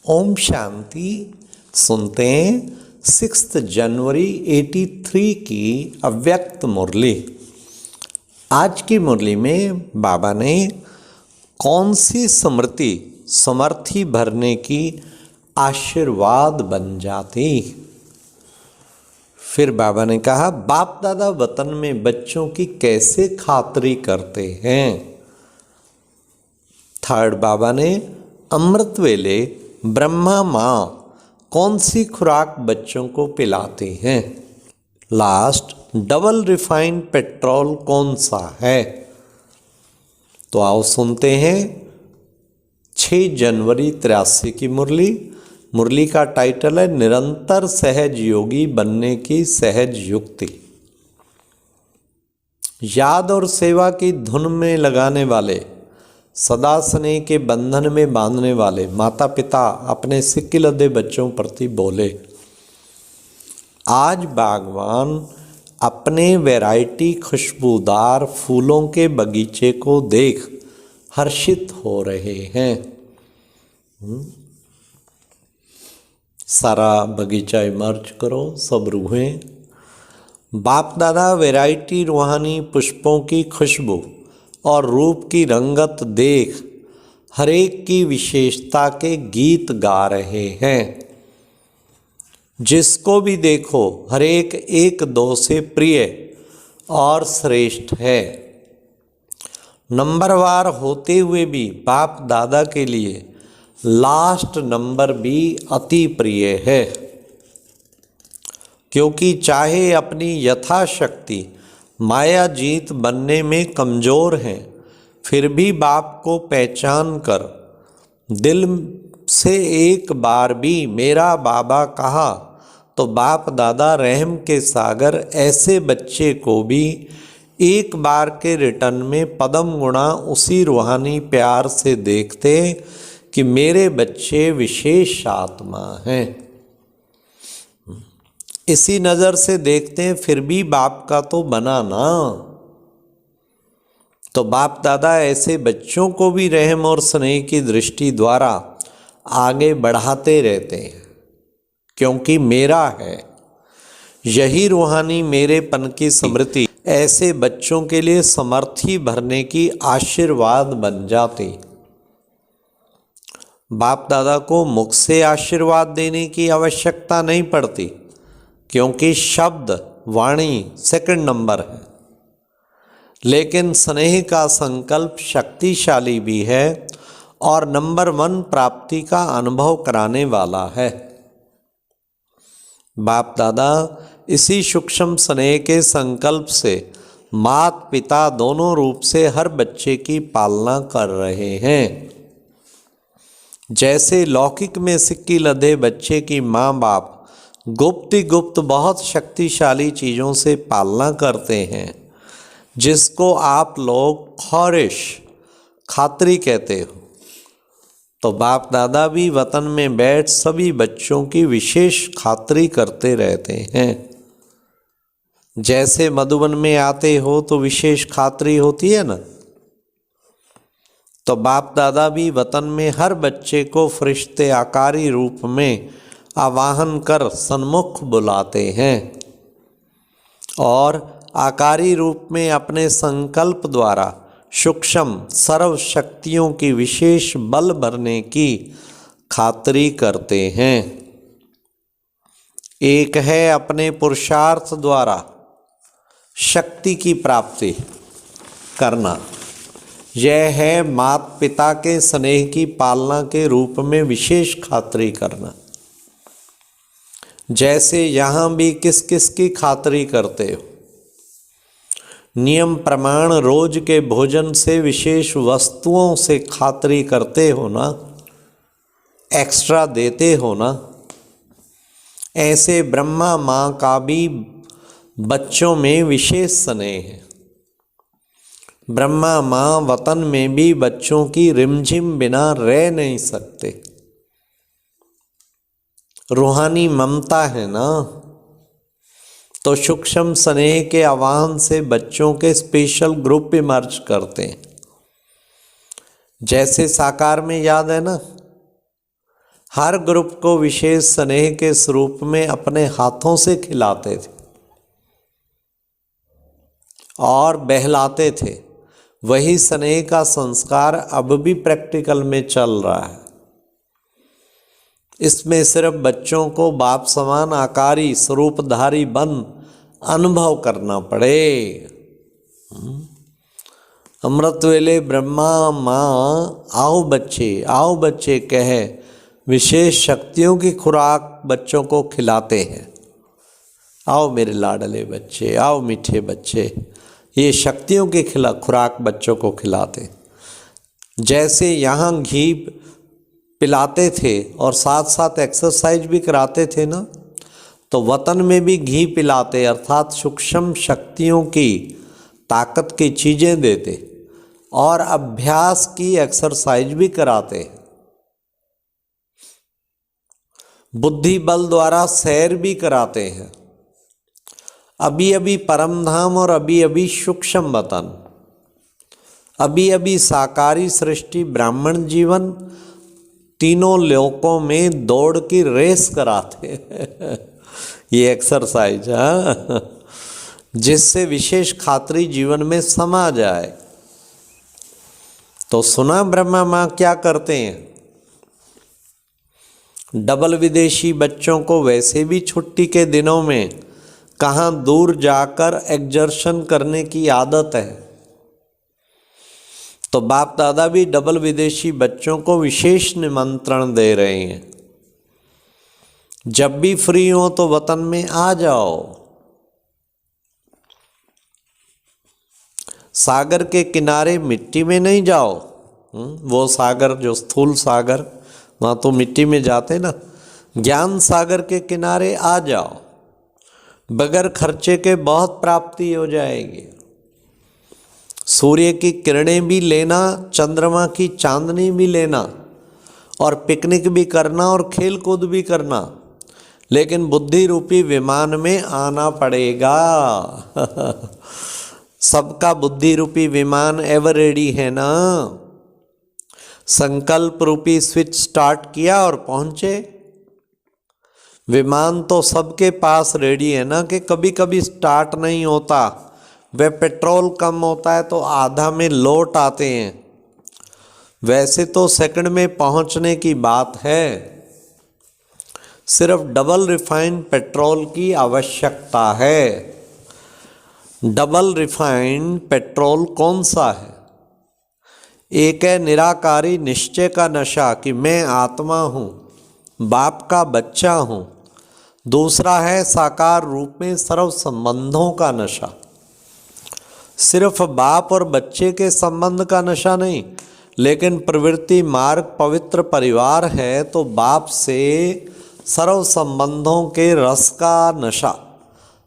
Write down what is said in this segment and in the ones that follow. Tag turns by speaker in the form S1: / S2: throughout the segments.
S1: ओम शांति। सुनते हैं 6 जनवरी 83 की अव्यक्त मुरली। आज की मुरली में बाबा ने कौन सी स्मृति समर्थी भरने की आशीर्वाद बन जाती। फिर बाबा ने कहा बाप दादा वतन में बच्चों की कैसे खातरी करते हैं। थर्ड बाबा ने अमृत वेले ब्रह्मा माँ कौन सी खुराक बच्चों को पिलाते हैं। लास्ट डबल रिफाइंड पेट्रोल कौन सा है। तो आओ सुनते हैं 6 जनवरी 83 की मुरली। मुरली का टाइटल है निरंतर सहज योगी बनने की सहज युक्ति। याद और सेवा की धुन में लगाने वाले, सदा स्नेह के बंधन में बांधने वाले माता पिता अपने सिक्के लदे बच्चों प्रति बोले। आज बागवान अपने वैरायटी खुशबूदार फूलों के बगीचे को देख हर्षित हो रहे हैं। सारा बगीचा इमर्ज करो, सब रूहें। बाप दादा वैरायटी रूहानी पुष्पों की खुशबू और रूप की रंगत देख हरेक की विशेषता के गीत गा रहे हैं। जिसको भी देखो हरेक एक दो से प्रिय और श्रेष्ठ है। नंबरवार होते हुए भी बाप दादा के लिए लास्ट नंबर भी अति प्रिय है, क्योंकि चाहे अपनी यथाशक्ति माया जीत बनने में कमज़ोर हैं, फिर भी बाप को पहचान कर दिल से एक बार भी मेरा बाबा कहा तो बाप दादा रहम के सागर ऐसे बच्चे को भी एक बार के रिटर्न में पदम गुणा उसी रूहानी प्यार से देखते कि मेरे बच्चे विशेष आत्मा हैं। इसी नज़र से देखते हैं, फिर भी बाप का तो बना ना। तो बाप दादा ऐसे बच्चों को भी रहम और स्नेह की दृष्टि द्वारा आगे बढ़ाते रहते हैं, क्योंकि मेरा है। यही रूहानी मेरेपन की स्मृति ऐसे बच्चों के लिए समर्थी भरने की आशीर्वाद बन जाती। बाप दादा को मुख से आशीर्वाद देने की आवश्यकता नहीं पड़ती, क्योंकि शब्द वाणी सेकंड नंबर है, लेकिन स्नेह का संकल्प शक्तिशाली भी है और नंबर 1 प्राप्ति का अनुभव कराने वाला है। बाप दादा इसी सूक्ष्म स्नेह के संकल्प से मात पिता दोनों रूप से हर बच्चे की पालना कर रहे हैं। जैसे लौकिक में सिक्की लदे बच्चे की माँ बाप गुप्त गुप्त बहुत शक्तिशाली चीज़ों से पालना करते हैं, जिसको आप लोग ख्वारिश खातरी कहते हो, तो बाप दादा भी वतन में बैठ सभी बच्चों की विशेष खातरी करते रहते हैं। जैसे मधुबन में आते हो तो विशेष खातरी होती है ना, तो बाप दादा भी वतन में हर बच्चे को फरिश्ते आकारी रूप में आवाहन कर सन्मुख बुलाते हैं और आकारी रूप में अपने संकल्प द्वारा सूक्ष्म सर्व शक्तियों की विशेष बल भरने की खातरी करते हैं। एक है अपने पुरुषार्थ द्वारा शक्ति की प्राप्ति करना, यह है माता पिता के स्नेह की पालना के रूप में विशेष खातरी करना। जैसे यहाँ भी किस किस की खातरी करते हो, नियम प्रमाण रोज के भोजन से विशेष वस्तुओं से खातरी करते हो ना, एक्स्ट्रा देते हो ना। ऐसे ब्रह्मा माँ का भी बच्चों में विशेष स्नेह है। ब्रह्मा माँ वतन में भी बच्चों की रिमझिम बिना रह नहीं सकते। रूहानी ममता है ना, तो सूक्ष्म स्नेह के आह्वान से बच्चों के स्पेशल ग्रुप इमर्ज करते हैं। जैसे साकार में याद है ना, हर ग्रुप को विशेष स्नेह के स्वरूप में अपने हाथों से खिलाते थे और बहलाते थे। वही स्नेह का संस्कार अब भी प्रैक्टिकल में चल रहा है। इसमें सिर्फ बच्चों को बाप समान आकारी स्वरूपधारी बन अनुभव करना पड़े। अमृत वेले ब्रह्मा माँ आओ बच्चे कहे विशेष शक्तियों की खुराक बच्चों को खिलाते हैं। आओ मेरे लाडले बच्चे, आओ मीठे बच्चे, ये शक्तियों की खुराक बच्चों को खिलाते। जैसे यहाँ घी पिलाते थे और साथ साथ एक्सरसाइज भी कराते थे ना, तो वतन में भी घी पिलाते, अर्थात सूक्ष्म शक्तियों की ताकत की चीज़ें देते और अभ्यास की एक्सरसाइज भी कराते। बुद्धि बल द्वारा सैर भी कराते हैं। अभी अभी परमधाम और अभी अभी सूक्ष्म वतन, अभी अभी साकारी सृष्टि ब्राह्मण जीवन, तीनों लोकों में दौड़ की रेस कराते ये एक्सरसाइज है, जिससे विशेष खात्री जीवन में समा जाए। तो सुना ब्रह्मा माँ क्या करते हैं? डबल विदेशी बच्चों को वैसे भी छुट्टी के दिनों में कहाँ दूर जाकर एग्जर्शन करने की आदत है, तो बाप दादा भी डबल विदेशी बच्चों को विशेष निमंत्रण दे रहे हैं। जब भी फ्री हो तो वतन में आ जाओ। सागर के किनारे मिट्टी में नहीं जाओ। वो सागर जो स्थूल सागर, वहाँ तो मिट्टी में जाते ना। ज्ञान सागर के किनारे आ जाओ, बगैर खर्चे के बहुत प्राप्ति हो जाएगी। सूर्य की किरणें भी लेना, चंद्रमा की चांदनी भी लेना, और पिकनिक भी करना और खेल कूद भी करना, लेकिन बुद्धि रूपी विमान में आना पड़ेगा। सबका बुद्धि रूपी विमान एवर रेडी है ना। संकल्प रूपी स्विच स्टार्ट किया और पहुंचे। विमान तो सबके पास रेडी है ना, कि कभी कभी स्टार्ट नहीं होता, वह पेट्रोल कम होता है तो आधा में लौट आते हैं। वैसे तो सेकंड में पहुंचने की बात है, सिर्फ डबल रिफाइंड पेट्रोल की आवश्यकता है। डबल रिफाइंड पेट्रोल कौन सा है? एक है निराकारी निश्चय का नशा कि मैं आत्मा हूँ, बाप का बच्चा हूँ। दूसरा है साकार रूप में सर्व संबंधों का नशा। सिर्फ बाप और बच्चे के संबंध का नशा नहीं, लेकिन प्रवृत्ति मार्ग पवित्र परिवार है तो बाप से सर्व संबंधों के रस का नशा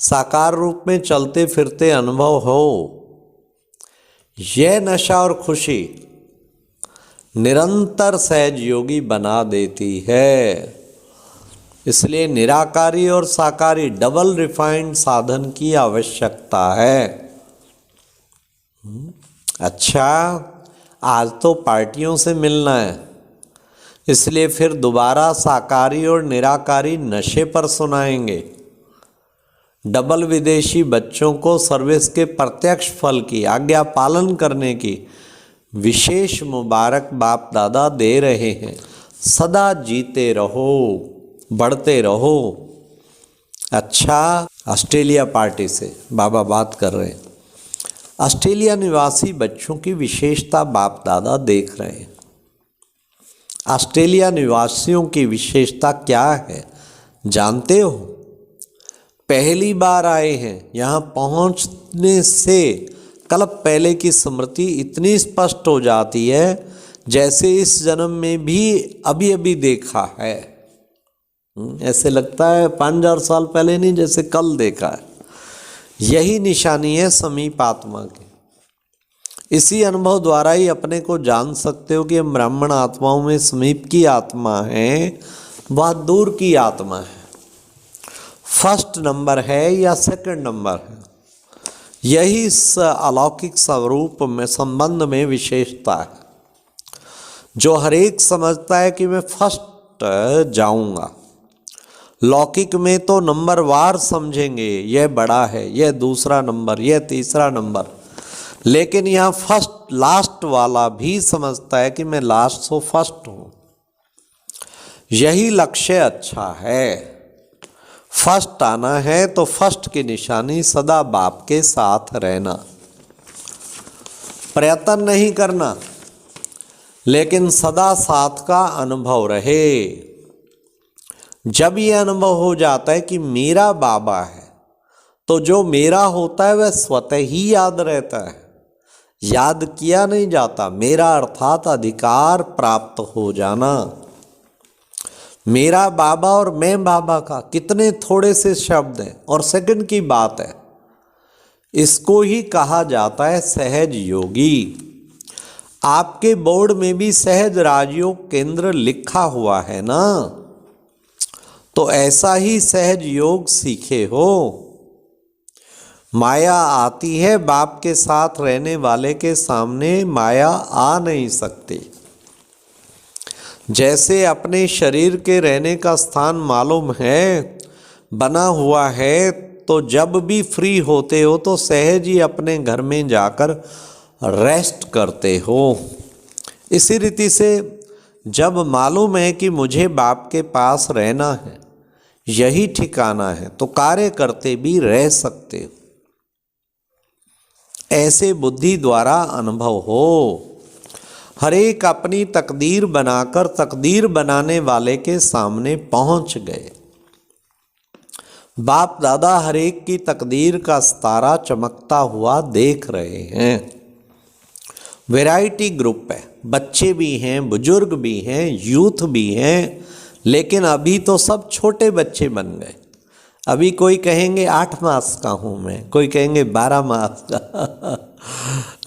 S1: साकार रूप में चलते फिरते अनुभव हो। यह नशा और खुशी निरंतर सहज योगी बना देती है। इसलिए निराकारी और साकारी डबल रिफाइंड साधन की आवश्यकता है। अच्छा, आज तो पार्टियों से मिलना है, इसलिए फिर दोबारा साकारी और निराकारी नशे पर सुनाएंगे। डबल विदेशी बच्चों को सर्विस के प्रत्यक्ष फल की आज्ञा पालन करने की विशेष मुबारक बाप दादा दे रहे हैं। सदा जीते रहो, बढ़ते रहो। अच्छा, ऑस्ट्रेलिया पार्टी से बाबा बात कर रहे हैं। ऑस्ट्रेलिया निवासी बच्चों की विशेषता बाप दादा देख रहे हैं। ऑस्ट्रेलिया निवासियों की विशेषता क्या है जानते हो? पहली बार आए हैं, यहाँ पहुँचने से कल्प पहले की स्मृति इतनी स्पष्ट हो जाती है जैसे इस जन्म में भी अभी अभी देखा है। ऐसे लगता है 5000 साल पहले नहीं, जैसे कल देखा है। यही निशानी है समीप आत्मा की। इसी अनुभव द्वारा ही अपने को जान सकते हो कि हम ब्राह्मण आत्माओं में समीप की आत्मा है, वह दूर की आत्मा है, फर्स्ट नंबर है या सेकंड नंबर है। यही इस अलौकिक स्वरूप में संबंध में विशेषता है, जो हर एक समझता है कि मैं फर्स्ट जाऊंगा। लौकिक में तो नंबरवार समझेंगे, यह बड़ा है, यह दूसरा नंबर, यह तीसरा नंबर, लेकिन यहाँ फर्स्ट लास्ट वाला भी समझता है कि मैं लास्ट सो फर्स्ट हूँ। यही लक्ष्य अच्छा है। फर्स्ट आना है तो फर्स्ट की निशानी सदा बाप के साथ रहना, प्रयत्न नहीं करना, लेकिन सदा साथ का अनुभव रहे। जब ये अनुभव हो जाता है कि मेरा बाबा है, तो जो मेरा होता है वह स्वतः ही याद रहता है, याद किया नहीं जाता। मेरा अर्थात अधिकार प्राप्त हो जाना। मेरा बाबा और मैं बाबा का कितने थोड़े से शब्द हैं और सेकंड की बात है। इसको ही कहा जाता है सहज योगी। आपके बोर्ड में भी सहज राजयोग केंद्र लिखा हुआ है ना, तो ऐसा ही सहज योग सीखे हो। माया आती है, बाप के साथ रहने वाले के सामने माया आ नहीं सकती। जैसे अपने शरीर के रहने का स्थान मालूम है, बना हुआ है, तो जब भी फ्री होते हो तो सहज ही अपने घर में जाकर रेस्ट करते हो। इसी रीति से जब मालूम है कि मुझे बाप के पास रहना है, यही ठिकाना है, तो कार्य करते भी रह सकते हो। ऐसे बुद्धि द्वारा अनुभव हो। हर एक अपनी तकदीर बनाकर तकदीर बनाने वाले के सामने पहुंच गए। बाप दादा हर एक की तकदीर का सितारा चमकता हुआ देख रहे हैं। वैरायटी ग्रुप है, बच्चे भी हैं, बुजुर्ग भी हैं, यूथ भी हैं, लेकिन अभी तो सब छोटे बच्चे बन गए। अभी कोई कहेंगे 8 मास का हूँ मैं, कोई कहेंगे 12 मास का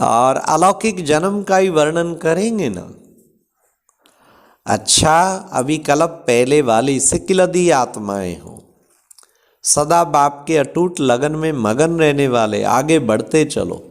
S1: और अलौकिक जन्म का ही वर्णन करेंगे ना। अच्छा, अभी कल्प पहले वाली सिकिलदी आत्माएं हो, सदा बाप के अटूट लगन में मगन रहने वाले, आगे बढ़ते चलो।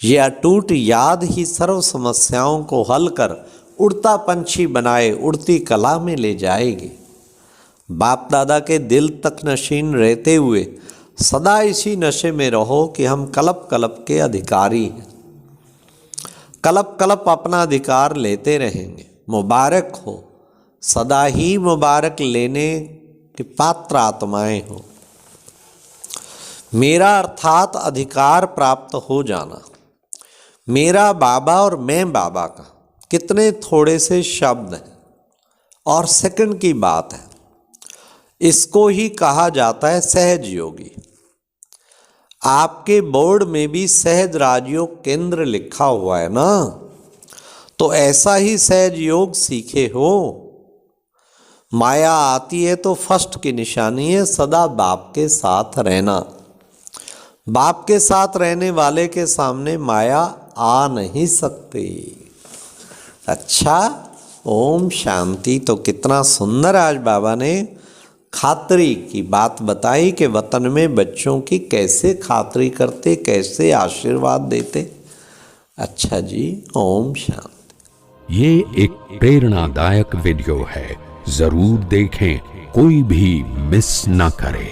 S1: ये अटूट याद ही सर्व समस्याओं को हल कर उड़ता पंछी बनाए उड़ती कला में ले जाएगी। बाप दादा के दिल तक नशीन रहते हुए सदा इसी नशे में रहो कि हम कल्प कल्प के अधिकारी हैं, कल्प कल्प अपना अधिकार लेते रहेंगे। मुबारक हो, सदा ही मुबारक लेने के पात्र आत्माएं हो। मेरा अर्थात अधिकार प्राप्त हो जाना। मेरा बाबा और मैं बाबा का कितने थोड़े से शब्द हैं और सेकंड की बात है। इसको ही कहा जाता है सहज योगी। आपके बोर्ड में भी सहज राजयोग केंद्र लिखा हुआ है ना, तो ऐसा ही सहज योग सीखे हो। माया आती है तो फर्स्ट की निशानी है सदा बाप के साथ रहना। बाप के साथ रहने वाले के सामने माया आ नहीं सकती। अच्छा, ओम शांति। तो कितना सुंदर आज बाबा ने खातरी की बात बताई कि वतन में बच्चों की कैसे खातरी करते, कैसे आशीर्वाद देते। अच्छा जी, ओम शांति।
S2: ये एक प्रेरणादायक वीडियो है, जरूर देखें, कोई भी मिस ना करे।